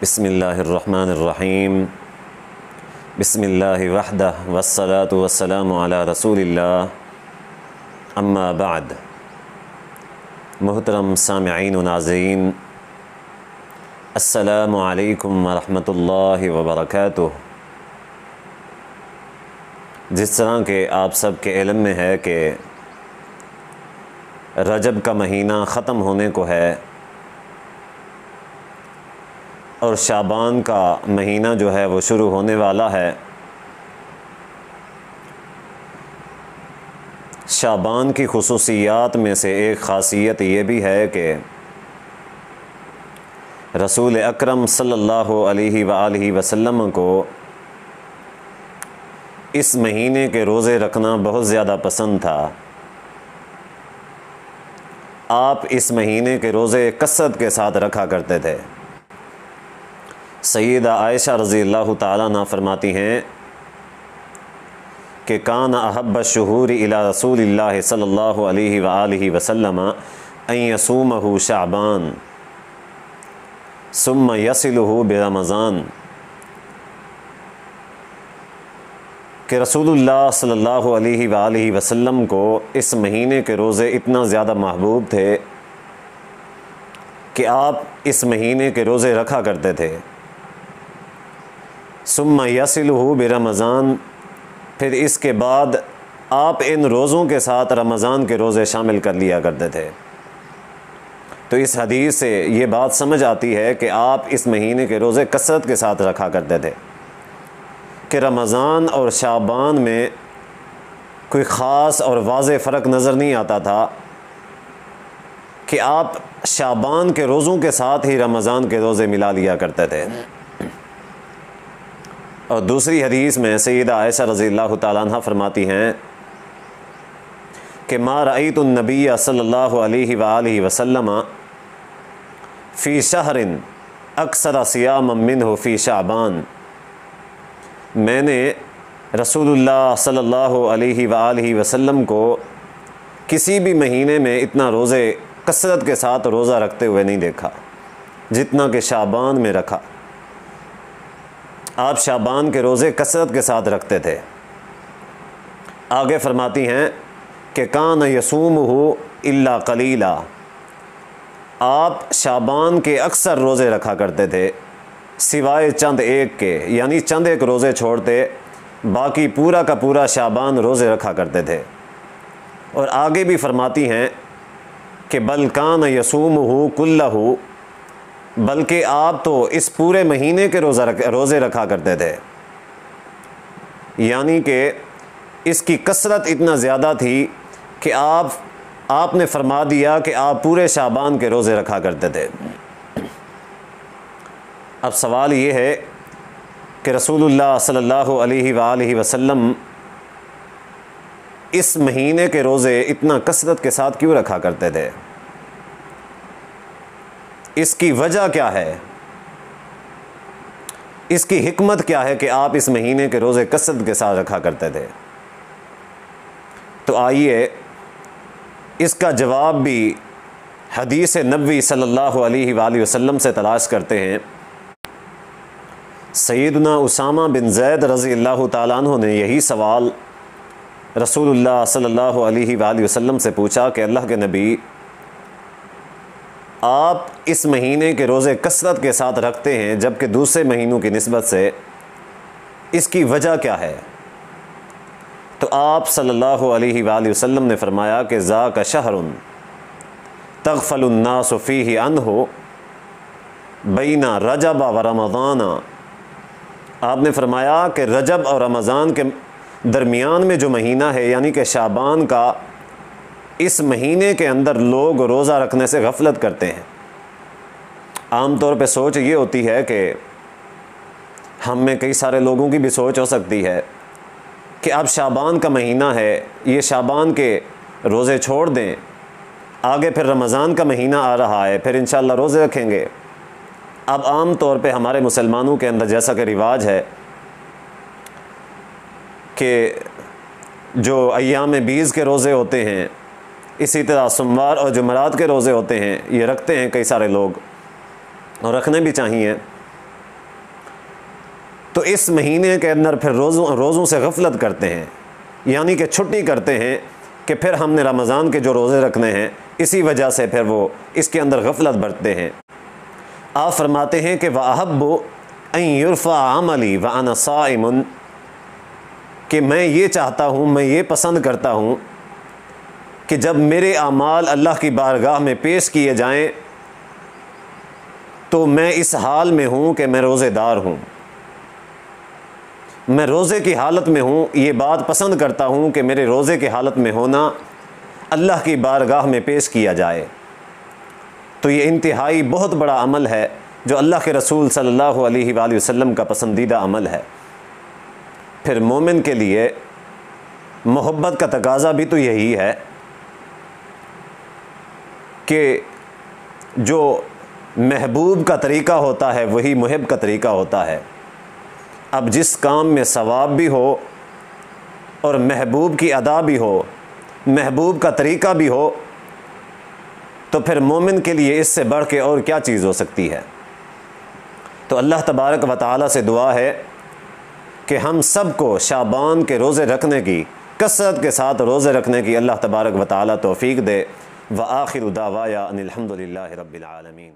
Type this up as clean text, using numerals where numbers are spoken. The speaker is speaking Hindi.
बिस्मिल्लाहिर्रहमानिर्रहीम बिस्मिल्लाहि वहदह वस्सलातु वस्सलामु अला रसूलिल्लाह अम्मा बाद। मुहतरम सामिईन व नाज़रीन, अस्सलामु अलैकुम व रहमतुल्लाहि व बरकातुहू। जिस तरह के आप सब के इल्म में है कि रजब का महीना ख़त्म होने को है और शाबान का महीना जो है वो शुरू होने वाला है। शाबान की खुसूसियात में से एक ख़ासियत ये भी है कि रसूल अकरम सल्लल्लाहु अलैहि वआलिहि वसल्लम को इस महीने के रोज़े रखना बहुत ज़्यादा पसंद था। आप इस महीने के रोज़े कसरत के साथ रखा करते थे। सैयदा आयशा रज़ियल्लाहु ताला अन्हा फरमाती हैं कि कान अहब्ब शुहूर इला रसूलिल्लाह सल्लल्लाहु अलैहि वआलिहि वसल्लम अन यसूमहु शाबान सुम्मा यसिलुहु बिरमज़ान। कि रसूलुल्लाह सल्लल्लाहु अलैहि वआलिहि वसल्लम को इस महीने के रोज़े इतना ज़्यादा महबूब थे कि आप इस महीने के रोज़े रखा करते थे। सुम्मा यसिलुहु बिरमज़ान, फिर इसके बाद आप इन रोज़ों के साथ रमज़ान के रोज़े शामिल कर लिया करते थे। तो इस हदीस से ये बात समझ आती है कि आप इस महीने के रोज़े कसरत के साथ रखा करते थे कि रमज़ान और शाबान में कोई ख़ास और वाज़े फ़र्क नज़र नहीं आता था कि आप शाबान के रोज़ों के साथ ही रमज़ान के रोज़े मिला लिया करते थे। और दूसरी हदीस में सैयदा आयशा रज़ियल्लाहु ताला अन्हा फरमाती हैं कि मा रअयतु नबिय्य सल्लल्लाहु अलैहि वआलिहि वसल्लम फ़ी शहरिन अक्सर सियामम मिन्हु फ़ी शाबान। मैंने रसूलुल्लाह सल्लल्लाहु अलैहि वआलिहि वसल्लम को किसी भी महीने में इतना रोज़े कसरत के साथ रोज़ा रखते हुए नहीं देखा जितना कि शाबान में रखा। आप शाबान के रोज़े कसरत के साथ रखते थे। आगे फरमाती हैं कि कान यसूमुहु इल्ला कलीला, आप शाबान के अक्सर रोज़े रखा करते थे सिवाय चंद एक के, यानी चंद एक रोज़े छोड़ते बाकी पूरा का पूरा शाबान रोज़े रखा करते थे। और आगे भी फरमाती हैं कि बल कान यसूमुहु कुल्लहु, बल्कि आप तो इस पूरे महीने के रोज़े रखा करते थे। यानी कि इसकी कसरत इतना ज़्यादा थी कि आपने फरमा दिया कि आप पूरे शाबान के रोज़े रखा करते थे। अब सवाल ये है कि रसूलुल्लाह सल्लल्लाहु अलैहि वआलिहि वसल्लम इस महीने के रोज़े इतना कसरत के साथ क्यों रखा करते थे? इसकी वजह क्या है? इसकी हिकमत क्या है कि आप इस महीने के रोज़े कसरत के साथ रखा करते थे? तो आइए इसका जवाब भी हदीस नबवी सल्लल्लाहु अलैहि वसल्लम से तलाश करते हैं। सैयदना उसामा बिन ज़ैद रज़ियल्लाहु ताला अन्हु ने यही सवाल रसूलुल्लाह सल्लल्लाहु अलैहि वसल्लम से पूछा कि अल्लाह के नबी, आप इस महीने के रोज़े कसरत के साथ रखते हैं जबकि दूसरे महीनों की निस्बत से, इसकी वजह क्या है? तो आप सल्लल्लाहु अलैहि वसल्लम ने फरमाया कि ज़ाका शहरुन तग़फ़लुन नासु फ़ीहि अन्हु बैना रजब व रमज़ाना। आपने फरमाया कि रजब और रमज़ान के दरमियान में जो महीना है यानी कि शाबान का, इस महीने के अंदर लोग रोज़ा रखने से गफलत करते हैं। आम तौर पे सोच ये होती है कि हम में कई सारे लोगों की भी सोच हो सकती है कि अब शाबान का महीना है, ये शाबान के रोज़े छोड़ दें, आगे फिर रमज़ान का महीना आ रहा है, फिर इंशाअल्लाह रोज़े रखेंगे। अब आम तौर पे हमारे मुसलमानों के अंदर जैसा कि रिवाज है कि जो अय्याम बीज़ के रोज़े होते हैं, इसी तरह सोमवार और जुमरात के रोज़े होते हैं, ये रखते हैं कई सारे लोग और रखने भी चाहिए। तो इस महीने के अंदर फिर रोज़ों से गफलत करते हैं, यानी कि छुट्टी करते हैं कि फिर हमने रमज़ान के जो रोज़े रखने हैं, इसी वजह से फिर वो इसके अंदर गफलत बरतते हैं। आप फरमाते हैं कि वअहब्बु अन युरफ़ा अमली व अना साइमुन, कि मैं ये चाहता हूँ, मैं ये पसंद करता हूँ कि जब मेरे आमाल अल्लाह की बारगाह में पेश किए जाएं तो मैं इस हाल में हूँ कि मैं रोज़ेदार हूँ, मैं रोज़े की हालत में हूँ। ये बात पसंद करता हूँ कि मेरे रोज़े की हालत में होना अल्लाह की बारगाह में पेश किया जाए। तो ये इंतहाई बहुत बड़ा अमल है जो अल्लाह के रसूल सल्लल्लाहु अलैहि वसल्लम का पसंदीदा अमल है। फिर मोमिन के लिए मोहब्बत का तकाज़ा भी तो यही है कि जो महबूब का तरीक़ा होता है वही मुहिब का तरीक़ा होता है। अब जिस काम में सवाब भी हो और महबूब की अदा भी हो, महबूब का तरीक़ा भी हो, तो फिर मोमिन के लिए इससे बढ़ के और क्या चीज़ हो सकती है। तो अल्लाह तबारक व तआला से दुआ है कि हम सब को शाबान के रोज़े रखने की, कसरत के साथ रोज़े रखने की अल्लाह तबारक व तआला तौफ़ीक़ दे। व आखिरु दावाया अनिल हम्दुलिल्लाहि रब्बिल आलमीन।